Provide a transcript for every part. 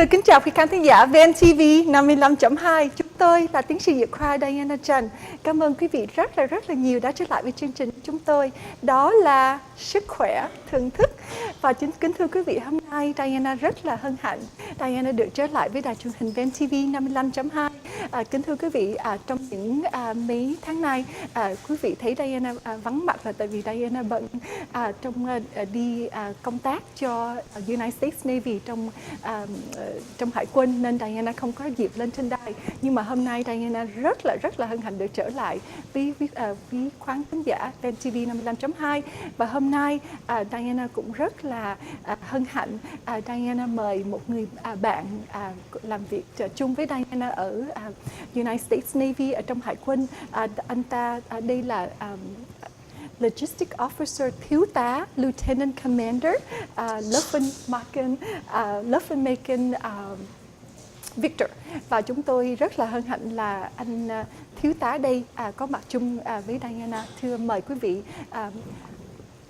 được kính chào quý khán thính giả VNTV 55.2. Chúng tôi là tiến sĩ dược khoa Diana Trần. Cảm ơn quý vị rất là nhiều đã trở lại với chương trình của chúng tôi. Đó là Sức khỏe, thường thức. Và kính thưa quý vị, hôm nay Diana rất là hân hạnh. Diana được trở lại với đài truyền hình VNTV 55.2. Kính thưa quý vị, trong những mấy tháng nay, quý vị thấy Diana vắng mặt là tại vì Diana bận đi công tác cho United States Navy trong hải quân, nên Diana không có dịp lên trên đài. Nhưng mà hôm nay Diana rất là hân hạnh được trở lại với khán thính giả VNTV 55.2. Và hôm nay Diana cũng rất là hân hạnh. Diana mời một người bạn làm việc chung với Diana ở United States Navy, ở trong hải quân. Anh ta đây là Logistics Officer Thiếu tá Lieutenant Commander Lokinmafin Victor. Và chúng tôi rất là hân hạnh là anh thiếu tá đây có mặt chung với Diana. Thưa mời quý vị,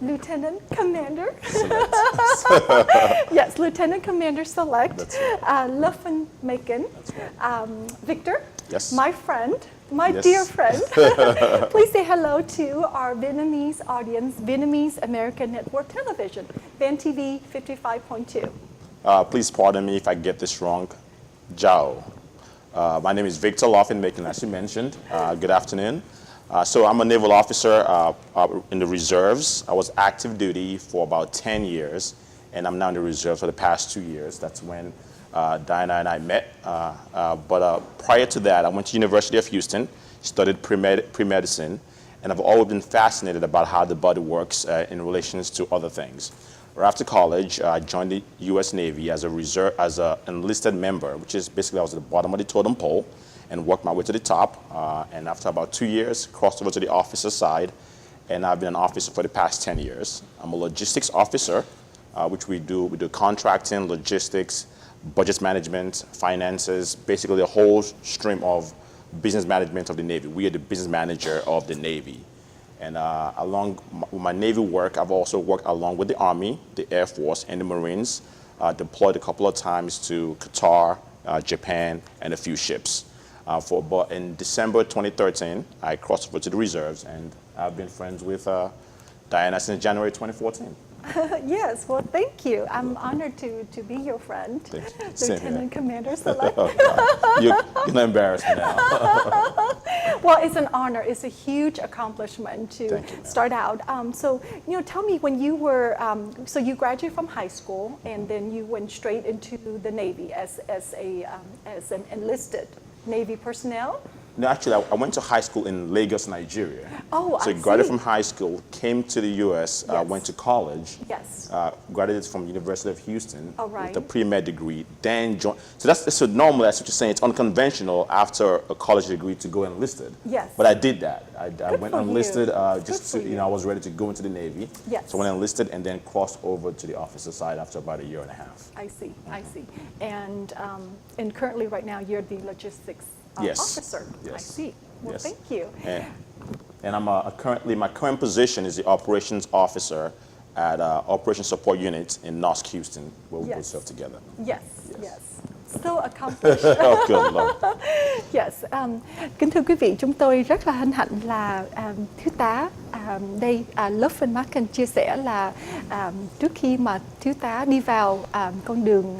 Lieutenant Commander. Yes, Lieutenant Commander Select Lokinmafin Victor. Yes. My friend. My Yes. dear friend, please say hello to our Vietnamese audience, Vietnamese American Network Television, VNTV 55.2. Please pardon me if I get this wrong. Jao. My name is Victor Lokinmafin, as you mentioned. Good afternoon. So I'm a naval officer in the reserves. I was active duty for about 10 years, and I'm now in the reserves for the past 2 years. That's when Diana and I met. But prior to that, I went to University of Houston, studied pre-medicine, and I've always been fascinated about how the body works in relations to other things. Right after college, I joined the U.S. Navy as an enlisted member, which is basically I was at the bottom of the totem pole, and worked my way to the top. And after about 2 years, crossed over to the officer side, and I've been an officer for the past 10 years. I'm a logistics officer, which we do contracting, logistics, budget management, finances, basically a whole stream of business management of the Navy. We are the business manager of the Navy. And along with my Navy work, I've also worked along with the Army, the Air Force, and the Marines, deployed a couple of times to Qatar, Japan, and a few ships. But in December 2013, I crossed over to the reserves, and I've been friends with Diana since January 2014. Yes, well, thank you. I'm honored to be your friend, Lieutenant Commander Select. Oh, God. You're not embarrassed now. Well, it's an honor. It's a huge accomplishment to start out. So, tell me, when you were, so you graduated from high school, and then you went straight into the Navy as an enlisted Navy personnel? No, actually, I went to high school in Lagos, Nigeria. Oh, so I graduated from high school, came to the U.S., Yes. went to college. Yes. Graduated from University of Houston Right. with a pre-med degree. Then joined. So normally, that's what you're saying. It's unconventional after a college degree to go enlisted. Yes. But I did that. I went for enlisted you. just to, I was ready to go into the Navy. Yes. So I went enlisted and then crossed over to the officer side after about a year and a half. I see. I see. And currently, right now, you're the logistics Yes. officer. Yes. I see. Well, Yes. thank you. And I'm currently, my current position is the operations officer at Operations Support Unit in North Houston, where we both serve together. Yes. So accomplished. Oh, good Lord. Yes. Kính thưa quý vị, chúng tôi rất là hân hạnh là thiếu tá đây Lokinmafin chia sẻ là trước khi mà thiếu tá đi vào con đường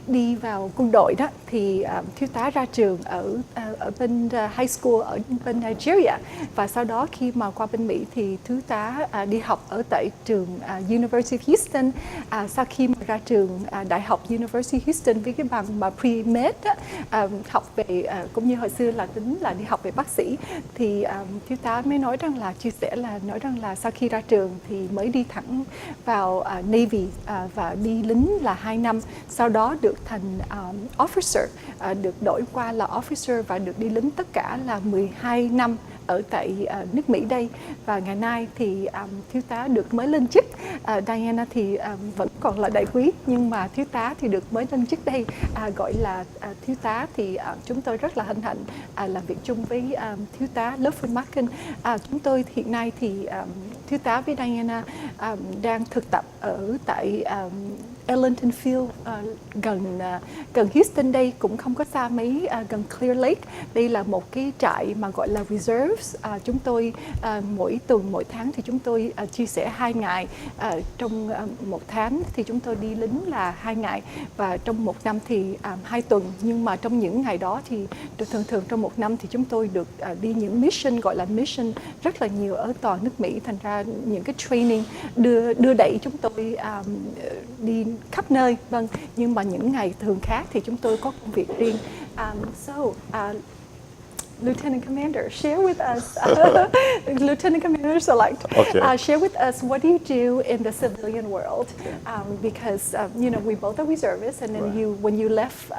đi vào quân đội đó, thì thiếu tá ra trường ở bên high school ở bên Nigeria, và sau đó khi mà qua bên Mỹ thì thiếu tá đi học ở tại trường University of Houston. Sau khi mà ra trường đại học University of Houston với cái bằng mà pre-med học về cũng như hồi xưa là tính là đi học về bác sĩ, thì thiếu tá mới nói rằng là sau khi ra trường thì mới đi thẳng vào Navy và đi lính là 2 năm, sau đó được thành officer, được đổi qua là officer và được đi lính tất cả là 12 năm ở tại nước Mỹ đây. Và ngày nay thì thiếu tá được mới lên chức. Diana thì vẫn còn là đại quý, nhưng mà thiếu tá thì được mới lên chức đây, gọi là thiếu tá. Thì chúng tôi rất là hân hạnh làm việc chung với thiếu tá Lokinmafin. Chúng tôi hiện nay thì thiếu tá với Diana đang thực tập ở tại Ellington Field gần Houston đây, cũng không có xa mấy, gần Clear Lake. Đây là một cái trại mà gọi là reserves. Chúng tôi mỗi tuần, mỗi tháng thì chúng tôi chia sẻ 2 ngày. Trong một tháng thì chúng tôi đi lính là 2 ngày, và trong một năm thì 2 tuần. Nhưng mà trong những ngày đó thì thường trong một năm thì chúng tôi được đi những mission, gọi là mission rất là nhiều ở toàn nước Mỹ. Thành ra những cái training đưa đẩy chúng tôi đi khắp nơi. Vâng, nhưng mà những ngày thường khác thì chúng tôi có công việc riêng. Lieutenant Commander, share with us, Lieutenant Commander Select, Okay. share with us what do you do in the civilian world? Because you know, we both are reservists, and then Right. when you left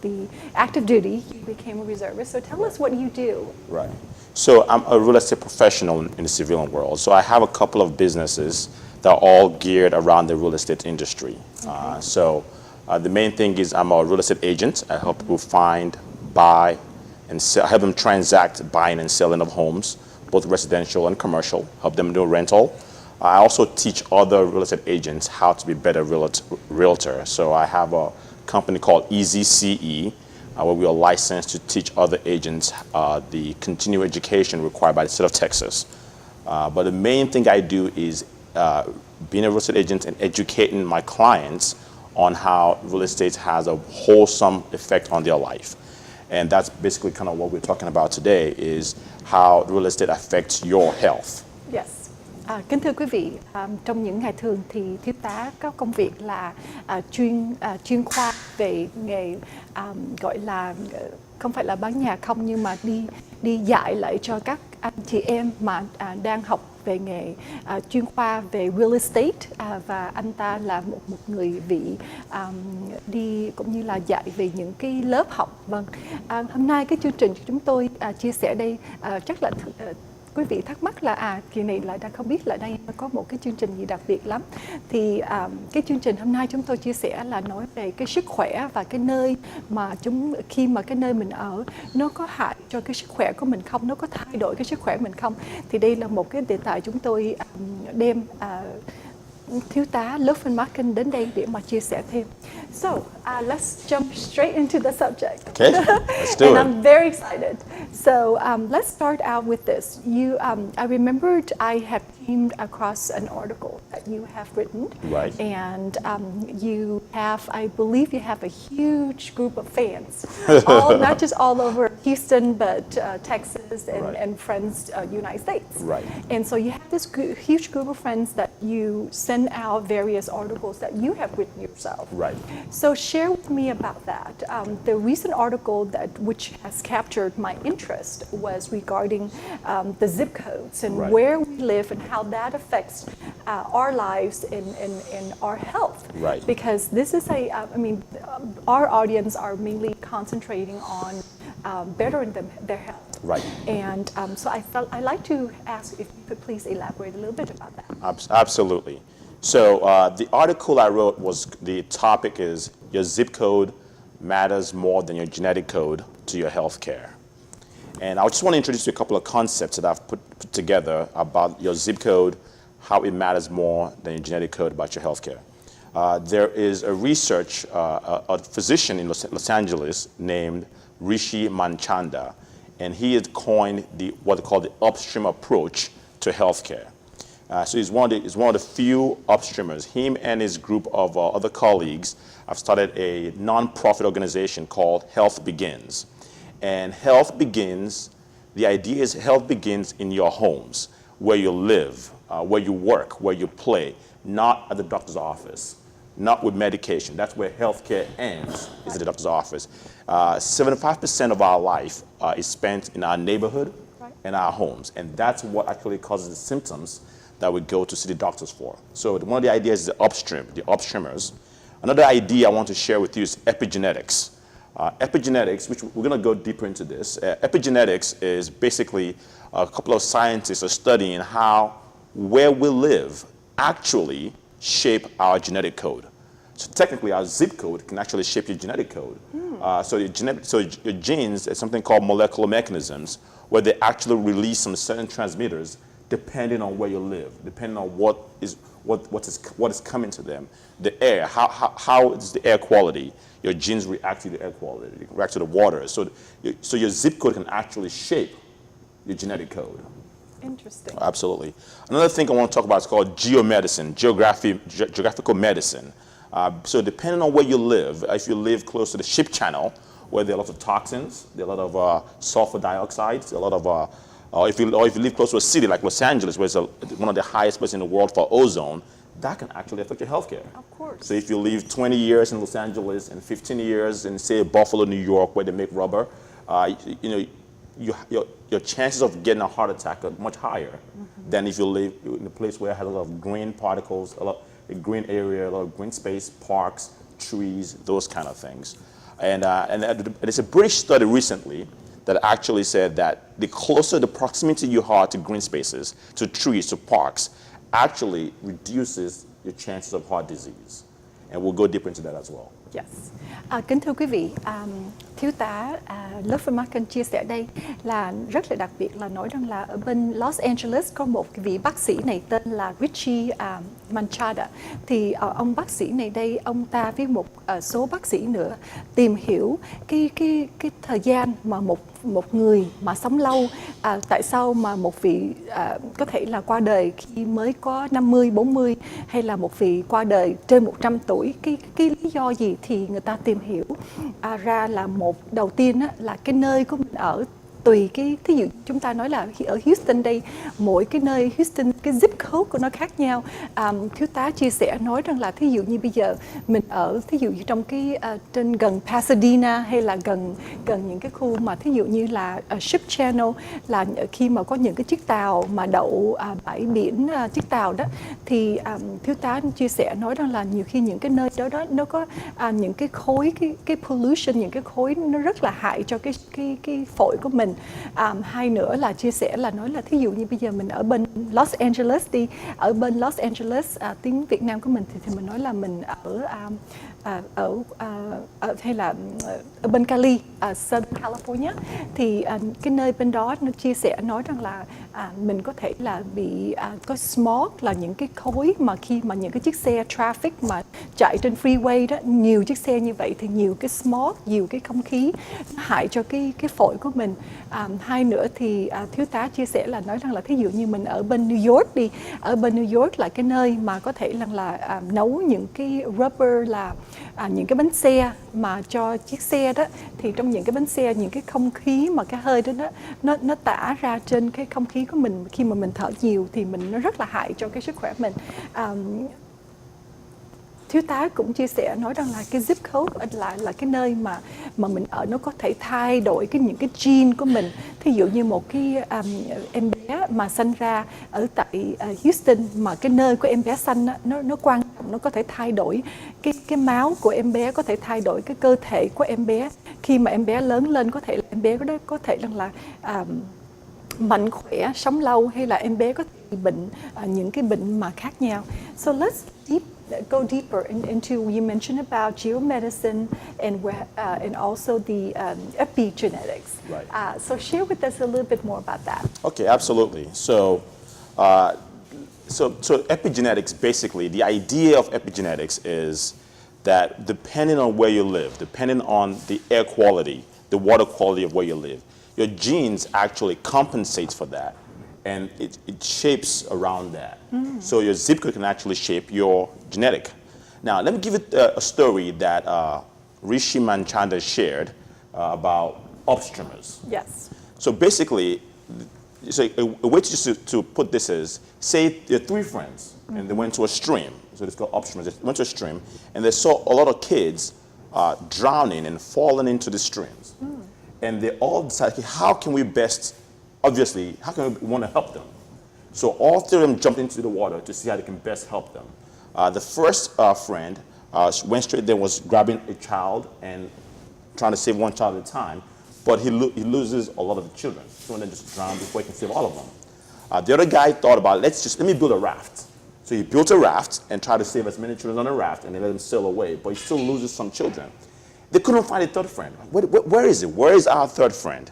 the active duty, you became a reservist. So tell us what you do. Right. So I'm a real estate professional in the civilian world. So I have a couple of businesses that are all geared around the real estate industry. The main thing is I'm a real estate agent. I help people find, buy, and sell, help them transact buying and selling of homes, both residential and commercial, help them do rental. I also teach other real estate agents how to be better realtor. So I have a company called EasyCE, where we are licensed to teach other agents the continuing education required by the state of Texas. But the main thing I do is being a real estate agent and educating my clients on how real estate has a wholesome effect on their life. And that's basically kind of what we're talking about today, is how real estate affects your health. Yes. Kính thưa quý vị, trong những ngày thường thì thiếu tá có công việc là chuyên khoa về nghề, gọi là không phải là bán nhà không, nhưng mà đi dạy lại cho các anh chị em mà đang học về nghề chuyên khoa về real estate, và anh ta là một người vị đi cũng như là dạy về những cái lớp học. Vâng, hôm nay cái chương trình chúng tôi chia sẻ đây, chắc là quý vị thắc mắc là kỳ này lại đang không biết là đây có một cái chương trình gì đặc biệt lắm. Thì cái chương trình hôm nay chúng tôi chia sẻ là nói về cái sức khỏe và cái nơi mà khi mà cái nơi mình ở nó có hại cho cái sức khỏe của mình không, nó có thay đổi cái sức khỏe mình không. Thì đây là một cái đề tài chúng tôi đem thiếu tá Lokinmafin đến đây để mà chia sẻ thêm. So let's jump straight into the subject. Okay, let's do And it. I'm very excited. So let's start out with this. I remembered I had came across an article that you have written. Right. And you have, I believe you have a huge group of fans, not just all over Houston, but Texas and friends, United States. Right. And so you have this huge group of friends that you send out various articles that you have written yourself. Right. So share with me about that. The recent article which has captured my interest was regarding the zip codes and where we live and how that affects our lives and our health. Right. Because this is our audience are mainly concentrating on bettering their health. Right. And so I'd like to ask if you could please elaborate a little bit about that. Absolutely. So the article I wrote the topic is your zip code matters more than your genetic code to your health care. And I just want to introduce you a couple of concepts that I've put together about your zip code, how it matters more than your genetic code about your health care. There is a a physician in Los Angeles named Rishi Manchanda, and he has coined what they call the upstream approach to healthcare. So he's one of the few upstreamers. Him and his group of other colleagues have started a non-profit organization called Health Begins. And the idea is health begins in your homes, where you live, where you work, where you play, not at the doctor's office, not with medication. That's where healthcare ends, is at the doctor's office. 75% of our life is spent in our neighborhood and our homes. And that's what actually causes the symptoms that we go to see the doctors for. So one of the ideas is the upstreamers. Another idea I want to share with you is epigenetics. Epigenetics, which we're going to go deeper into this. Epigenetics is basically a couple of scientists are studying how where we live actually shape our genetic code. So technically, our zip code can actually shape your genetic code. So your genes is something called molecular mechanisms, where they actually release some certain transmitters depending on where you live, depending on what is coming to them. The air, how is the air quality? Your genes react to the air quality, they react to the water. So your zip code can actually shape your genetic code. Interesting. Absolutely. Another thing I want to talk about is called geomedicine, geographical medicine. So depending on where you live, if you live close to the ship channel, where there are lots of toxins, there are a lot of sulfur dioxide, a lot of, or if you live close to a city like Los Angeles, where it's one of the highest places in the world for ozone, that can actually affect your healthcare. Of course. So if you live 20 years in Los Angeles and 15 years in, say, Buffalo, New York, where they make rubber, your chances of getting a heart attack are much higher than if you live in a place where it has a lot of green particles, a green area, a lot of green space, parks, trees, those kind of things. And there's a British study recently that actually said that the closer the proximity you are to green spaces, to trees, to parks, actually reduces your chances of heart disease. And we'll go deeper into that as well. Yes. Kính thưa quý vị, thiếu tá Lokinmafin chia sẻ đây là rất là đặc biệt, là nói rằng là ở bên Los Angeles có một vị bác sĩ này tên là Richie Manchada. Thì ông bác sĩ này đây, ông ta với một số bác sĩ nữa tìm hiểu cái thời gian mà một người mà sống lâu, tại sao mà một vị có thể là qua đời khi mới có 50, 40, hay là một vị qua đời trên 100 tuổi, cái lý do gì thì người ta tìm hiểu ra là một đầu tiên là cái nơi của mình ở. Tùy cái, thí dụ chúng ta nói là ở Houston đây, mỗi cái nơi Houston cái zip code của nó khác nhau. Thiếu tá chia sẻ nói rằng là thí dụ như bây giờ mình ở thí dụ như trong cái trên gần Pasadena, hay là gần những cái khu mà thí dụ như là Ship Channel, là khi mà có những cái chiếc tàu mà đậu bãi biển chiếc tàu đó, thì thiếu tá chia sẻ nói rằng là nhiều khi những cái nơi đó nó có những cái khối, cái pollution, những cái khối nó rất là hại cho cái phổi của mình. Hai nữa là chia sẻ là nói là thí dụ như bây giờ mình ở bên Los Angeles đi, ở bên Los Angeles, tiếng Việt Nam của mình thì mình nói là mình ở hay là ở bên Cali, Southern California, thì cái nơi bên đó nó chia sẻ nói rằng là mình có thể là bị có smog, là những cái khối mà khi mà những cái chiếc xe traffic mà chạy trên freeway đó, nhiều chiếc xe như vậy thì nhiều cái smog, nhiều cái không khí nó hại cho cái phổi của mình. Hai nữa thì thiếu tá chia sẻ là nói rằng là thí dụ như mình ở bên New York đi, ở bên New York là cái nơi mà có thể là nấu những cái rubber, là những cái bánh xe mà cho chiếc xe đó, thì trong những cái bánh xe, những cái không khí mà cái hơi đó nó tỏa ra trên cái không khí của mình, khi mà mình thở nhiều thì nó rất là hại cho cái sức khỏe mình. Thiếu tá cũng chia sẻ nói rằng là cái zip code là cái nơi mà mình ở, nó có thể thay đổi những cái gene của mình. Thí dụ như một cái em bé mà sinh ra ở tại Houston, mà cái nơi của em bé sinh nó quan trọng, nó có thể thay đổi cái máu của em bé, có thể thay đổi cái cơ thể của em bé. Khi mà em bé lớn lên, có thể là em bé đó có thể là mạnh khỏe, sống lâu, hay là em bé có thể bị bệnh những cái bệnh mà khác nhau. So let's go deeper into, you mentioned about geomedicine and also the epigenetics. Right. So share with us a little bit more about that. Okay, absolutely. So epigenetics, basically, the idea of epigenetics is that depending on where you live, depending on the air quality, the water quality of where you live, your genes actually compensate for that, and it shapes around that. So your zip code can actually shape your genetic. Now, let me give it a story that Rishi Manchanda shared about upstreamers. Yes. So basically, so a way to put this is, say there are three friends, and they went to a stream. So it's called upstreamers. They went to a stream, and they saw a lot of kids drowning and falling into the streams. And they all decided, how can we best, obviously, how can we want to help them? So all three of them jumped into the water to see how they can best help them. The first friend went straight there, was grabbing a child and trying to save one child at a time, but he loses a lot of the children. So then just drown before he can save all of them. The other guy thought about, let me build a raft. So he built a raft and tried to save as many children on a raft, and they let them sail away, but he still loses some children. They couldn't find a third friend. Where is it? Where is our third friend?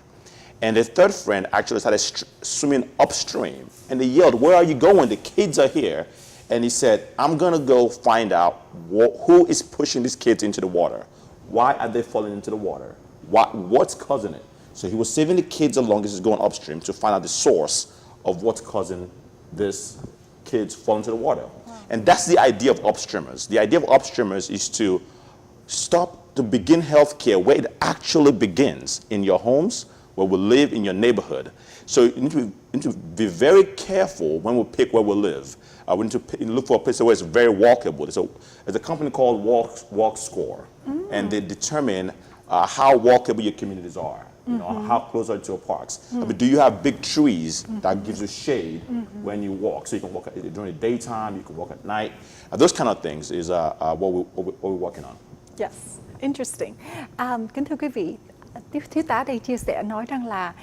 And the third friend actually started swimming upstream, and they yelled, "Where are you going? The kids are here." And he said, I'm going to go find out who is pushing these kids into the water. Why are they falling into the water? What's causing it? So he was saving the kids along as he's going upstream to find out the source of what's causing this kids fall into the water. Wow. And that's the idea of upstreamers. The idea of upstreamers is to begin healthcare where it actually begins, in your homes, where we live, in your neighborhood. So you need to be very careful when we pick where we live. We need to look for a place where it's very walkable. There's a company called WalkScore, and they determine how walkable your communities are. You know, how close are you to parks? But do you have big trees that gives you shade when you walk? So you can walk during the daytime, you can walk at night. Those kind of things is what we're working on. Yes, interesting. Kính thưa quý vị, thiếu tá đây chia sẻ nói rằng là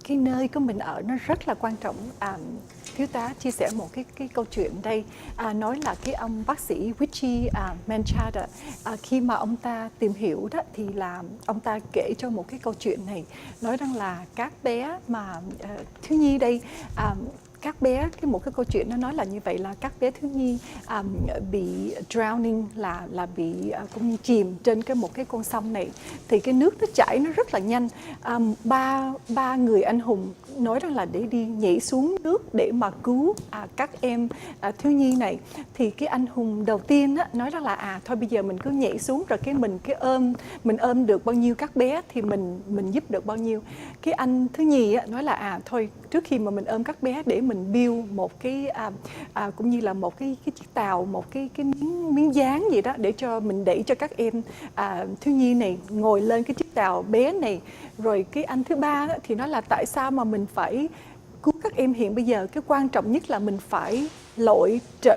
cái nơi của mình ở nó rất là quan trọng. Thiếu tá chia sẻ một cái câu chuyện đây, nói là cái ông bác sĩ Richie Manchada, khi mà ông ta tìm hiểu đó thì là ông ta kể cho một cái câu chuyện này, nói rằng là các bé mà thiếu nhi đây, các bé, một cái câu chuyện nó nói là như vậy, là các bé thiếu nhi bị drowning, là bị cũng như chìm trên một cái con sông này, thì cái nước nó chảy nó rất là nhanh. Ba người anh hùng nói rằng là để đi nhảy xuống nước để mà cứu các em thiếu nhi này, thì cái anh hùng đầu tiên á, nói rằng là thôi bây giờ mình cứ nhảy xuống rồi mình ôm được bao nhiêu các bé thì mình giúp được bao nhiêu. Cái anh thứ nhì á, nói là thôi trước khi mà mình ôm các bé để mình build một cái cũng như là một cái chiếc tàu, một cái miếng dán gì đó để cho mình đẩy cho các em thiếu nhi này ngồi lên cái chiếc tàu bé này. Rồi cái anh thứ ba đó, thì nói là tại sao mà mình phải cứu các em hiện bây giờ, cái quan trọng nhất là mình phải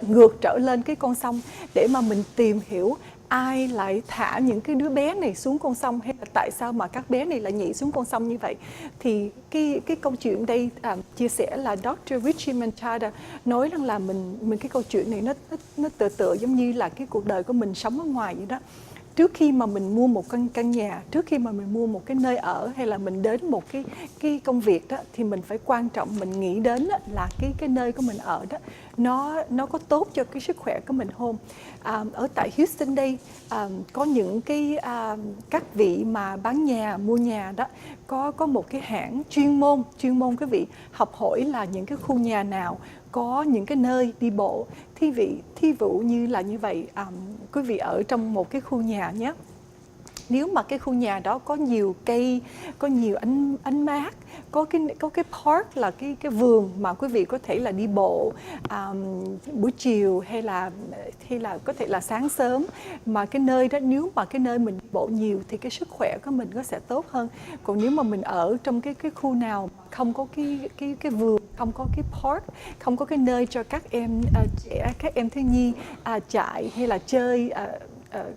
ngược trở lên cái con sông để mà mình tìm hiểu ai lại thả những cái đứa bé này xuống con sông, hay là tại sao mà các bé này lại nhảy xuống con sông như vậy. Thì cái câu chuyện đây chia sẻ là Dr. Richie Manchada nói rằng là mình cái câu chuyện này nó tựa giống như là cái cuộc đời của mình sống ở ngoài vậy đó. Trước khi mà mình mua một căn nhà, trước khi mà mình mua một cái nơi ở, hay là mình đến một cái công việc đó, thì mình phải quan trọng mình nghĩ đến đó, là cái nơi của mình ở đó nó có tốt cho cái sức khỏe của mình không. Ở tại Houston đây có những cái các vị mà bán nhà, mua nhà đó, có một cái hãng chuyên môn quý vị học hỏi là những cái khu nhà nào có những cái nơi đi bộ. Thí dụ như là như vậy, quý vị ở trong một cái khu nhà nhé. Nếu mà cái khu nhà đó có nhiều cây, có nhiều ánh mát, có cái park là cái vườn mà quý vị có thể là đi bộ buổi chiều, hay là có thể là sáng sớm, mà cái nơi đó, nếu mà cái nơi mình đi bộ nhiều thì cái sức khỏe của mình nó sẽ tốt hơn. Còn nếu mà mình ở trong cái khu nào không có cái vườn, không có cái park, không có cái nơi cho các em trẻ, các em thiếu nhi chạy hay là chơi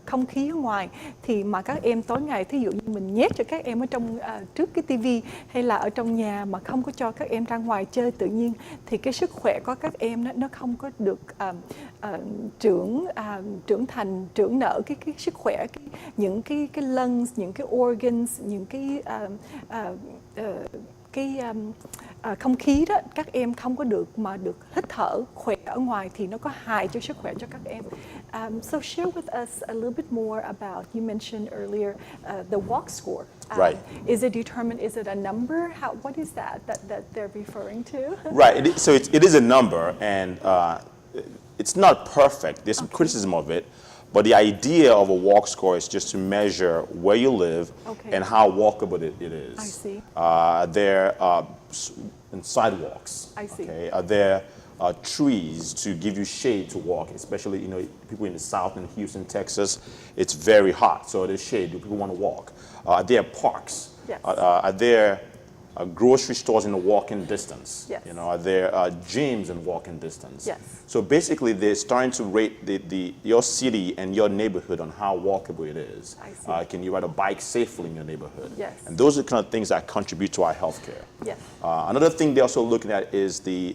không khí ở ngoài, thì mà các em tối ngày, thí dụ như mình nhét cho các em ở trong trước cái tivi hay là ở trong nhà mà không có cho các em ra ngoài chơi tự nhiên, thì cái sức khỏe của các em nó không có được trưởng thành, trưởng nở cái sức khỏe, những cái lungs, những cái organs, những cái không khí đó, các em không có được hít thở khỏe ở ngoài thì nó có hại cho sức khỏe cho các em. So share with us a little bit more about, you mentioned earlier the walk score. Right. Is it determined? Is it a number? What is that they're referring to? Right. So it is a number, and it's not perfect. There's some criticism of it. But the idea of a walk score is just to measure where you live and how walkable it is. I see. There are sidewalks. I see. Okay. Are there trees to give you shade to walk, especially people in the South, in Houston, Texas, it's very hot, so there's shade. Do people want to walk? Are there parks? Yes. Are there grocery stores in a walking distance? Yes. Are there gyms in walking distance? Yes. So basically, they're starting to rate your city and your neighborhood on how walkable it is. I see. Can you ride a bike safely in your neighborhood? Yes. And those are the kind of things that contribute to our healthcare. Yes. Another thing they're also looking at is the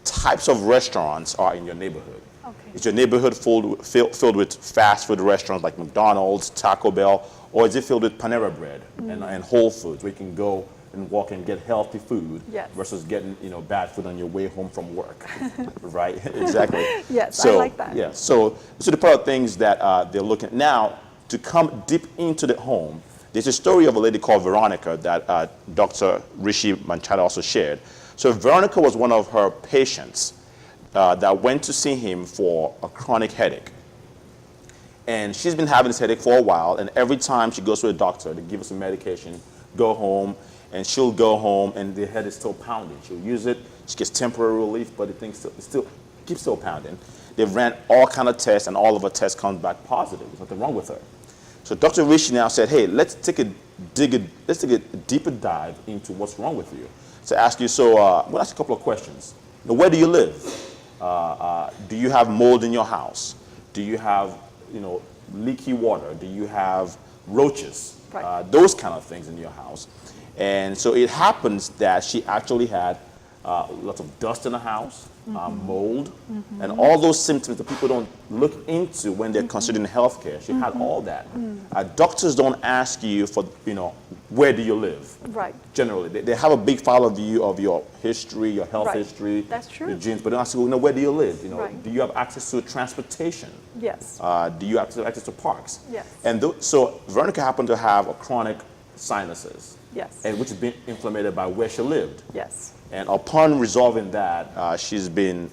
types of restaurants are in your neighborhood. Okay. Is your neighborhood filled with fast food restaurants like McDonald's, Taco Bell, or is it filled with Panera Bread and Whole Foods, where you can go and walk and get healthy food Yes. versus getting bad food on your way home from work, right? Exactly. Yes, So, I like that. Yeah. So the part of things that they're looking at now to come deep into the home. There's a story of a lady called Veronica that Dr. Rishi Manchada also shared. So Veronica was one of her patients that went to see him for a chronic headache. And she's been having this headache for a while, and every time she goes to a doctor, they give her some medication, go home, and she'll go home, and the head is still pounding. She'll use it, she gets temporary relief, but the thing still keeps still pounding. They've ran all kind of tests, and all of her tests come back positive. There's nothing wrong with her. So Dr. Rishi now said, hey, let's take a deeper dive into what's wrong with you. To ask you, we'll ask a couple of questions. Now, where do you live? Do you have mold in your house? Do you have leaky water? Do you have roaches? Right. Those kind of things in your house. And so it happens that she actually had lots of dust in the house, mold, and all those symptoms that people don't look into when they're considering healthcare. She had all that. Doctors don't ask you for, where do you live? Right. Generally, they have a big file of you of your history, your health Right. history, That's true. your genes, but they don't ask you, where do you live? Right. Do you have access to transportation? Yes. Do you have access to parks? Yes. And so Veronica happened to have a chronic sinuses, Yes. and which has been inflamed by where she lived. Yes. And upon resolving that, she's been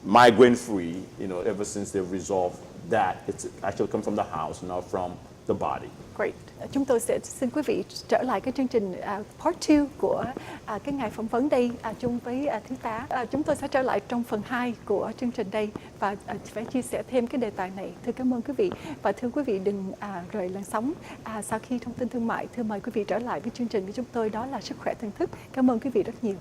migraine-free, ever since they've resolved that. It's actually come from the house, not from the body. Great. Chúng tôi sẽ xin quý vị trở lại cái chương trình part 2 của cái ngày phỏng vấn đây chung với thiếu tá. Chúng tôi sẽ trở lại trong phần 2 của chương trình đây và phải chia sẻ thêm cái đề tài này. Thưa cảm ơn quý vị và thưa quý vị đừng rời làn sóng. Sau khi thông tin thương mại, thưa mời quý vị trở lại với chương trình của chúng tôi, đó là Sức khỏe thường thức. Cảm ơn quý vị rất nhiều.